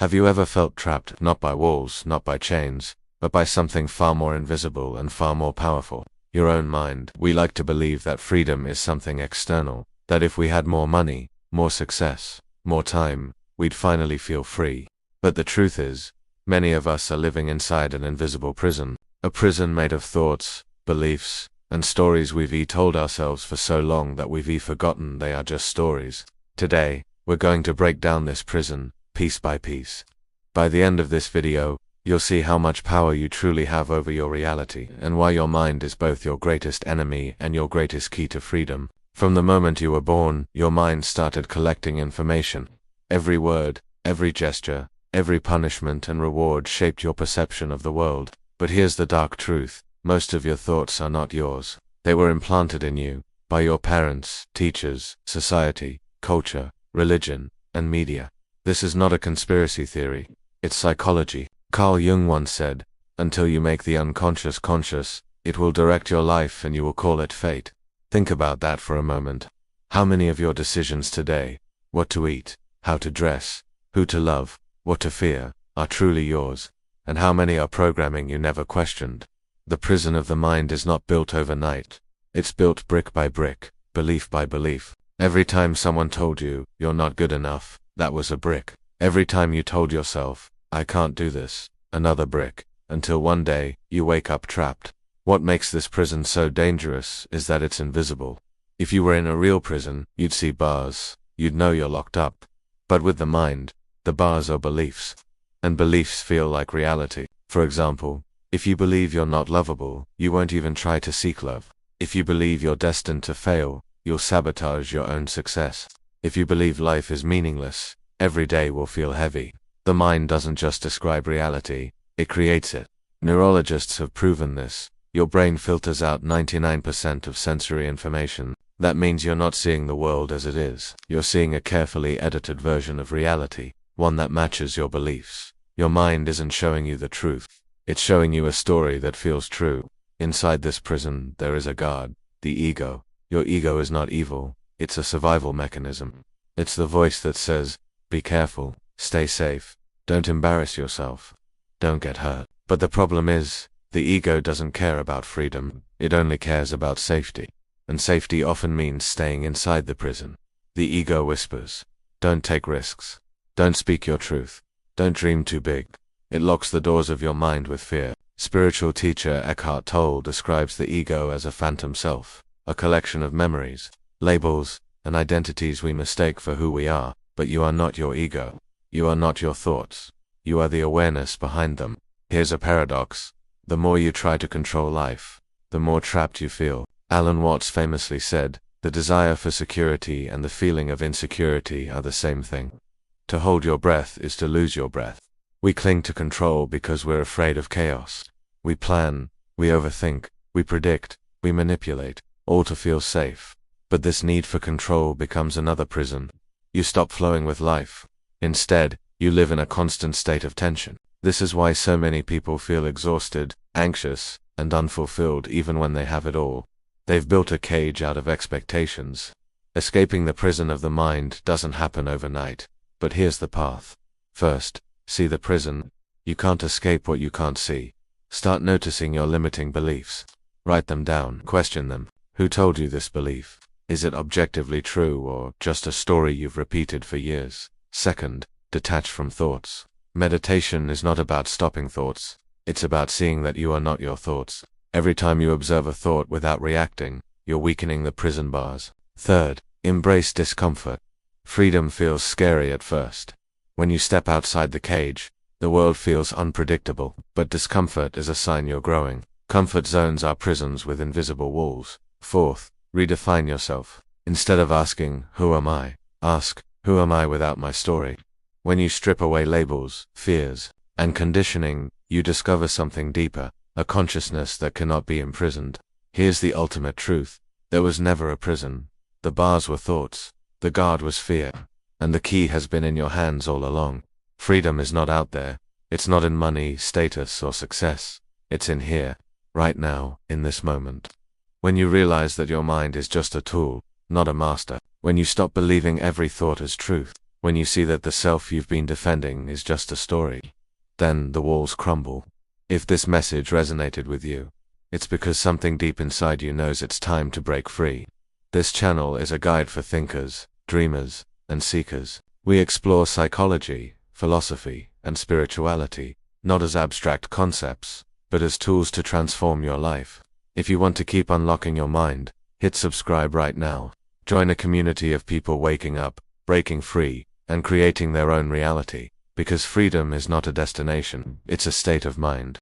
Have you ever felt trapped, not by walls, not by chains, but by something far more invisible and far more powerful? Your own mind. We like to believe that freedom is something external, that if we had more money, more success, more time, we'd finally feel free. But the truth is, many of us are living inside an invisible prison, a prison made of thoughts, beliefs, and stories we've told ourselves for so long that we've forgotten they are just stories. Today, we're going to break down this prison, piece by piece. By the end of this video, you'll see how much power you truly have over your reality, and why your mind is both your greatest enemy and your greatest key to freedom. From the moment you were born, your mind started collecting information. Every word, every gesture, every punishment and reward shaped your perception of the world. But here's the dark truth. Most of your thoughts are not yours. They were implanted in you by your parents, teachers, society, culture, religion, and media. This is not a conspiracy theory. It's psychology. Carl Jung once said, "Until you make the unconscious conscious, it will direct your life and you will call it fate." Think about that for a moment. How many of your decisions today, what to eat, how to dress, who to love, what to fear, are truly yours? And how many are programming you never questioned? The prison of the mind is not built overnight. It's built brick by brick, belief by belief. Every time someone told you, "You're not good enough," that was a brick. Every time you told yourself, "I can't do this," another brick, until one day, you wake up trapped. What makes this prison so dangerous is that it's invisible. If you were in a real prison, you'd see bars, you'd know you're locked up. But with the mind, the bars are beliefs. And beliefs feel like reality. For example, if you believe you're not lovable, you won't even try to seek love. If you believe you're destined to fail, you'll sabotage your own success. If you believe life is meaningless, every day will feel heavy. The mind doesn't just describe reality, it creates it. Neurologists have proven this. Your brain filters out 99% of sensory information. That means you're not seeing the world as it is. You're seeing a carefully edited version of reality, one that matches your beliefs. Your mind isn't showing you the truth. It's showing you a story that feels true. Inside this prison, there is a guard, the ego. Your ego is not evil, it's a survival mechanism. It's the voice that says, "Be careful, stay safe, don't embarrass yourself, don't get hurt." But the problem is, the ego doesn't care about freedom, it only cares about safety. And safety often means staying inside the prison. The ego whispers, "Don't take risks. Don't speak your truth. Don't dream too big." It locks the doors of your mind with fear. Spiritual teacher Eckhart Tolle describes the ego as a phantom self, a collection of memories, labels, and identities we mistake for who we are. But you are not your ego. You are not your thoughts. You are the awareness behind them. Here's a paradox. The more you try to control life, the more trapped you feel. Alan Watts famously said, "The desire for security and the feeling of insecurity are the same thing. To hold your breath is to lose your breath." We cling to control because we're afraid of chaos. We plan, we overthink, we predict, we manipulate, all to feel safe. But this need for control becomes another prison. You stop flowing with life. Instead, you live in a constant state of tension. This is why so many people feel exhausted, anxious, and unfulfilled even when they have it all. They've built a cage out of expectations. Escaping the prison of the mind doesn't happen overnight. But here's the path. First, see the prison. You can't escape what you can't see. Start noticing your limiting beliefs. Write them down, question them. Who told you this belief? Is it objectively true or just a story you've repeated for years? Second, detach from thoughts. Meditation is not about stopping thoughts. It's about seeing that you are not your thoughts. Every time you observe a thought without reacting, you're weakening the prison bars. Third, embrace discomfort. Freedom feels scary at first. When you step outside the cage, the world feels unpredictable, but discomfort is a sign you're growing. Comfort zones are prisons with invisible walls. Fourth, redefine yourself. Instead of asking, "Who am I?" ask, "Who am I without my story?" When you strip away labels, fears, and conditioning, you discover something deeper, a consciousness that cannot be imprisoned. Here's the ultimate truth. There was never a prison. The bars were thoughts. The guard was fear. And the key has been in your hands all along. Freedom is not out there. It's not in money, status, or success. It's in here, right now, in this moment. When you realize that your mind is just a tool, not a master. When you stop believing every thought is truth. when you see that the self you've been defending is just a story, then the walls crumble. If this message resonated with you, it's because something deep inside you knows it's time to break free. This channel is a guide for thinkers, dreamers, and seekers. We explore psychology, philosophy, and spirituality, not as abstract concepts, but as tools to transform your life. If you want to keep unlocking your mind, hit subscribe right now. Join a community of people waking up, breaking free, and creating their own reality, because freedom is not a destination, it's a state of mind.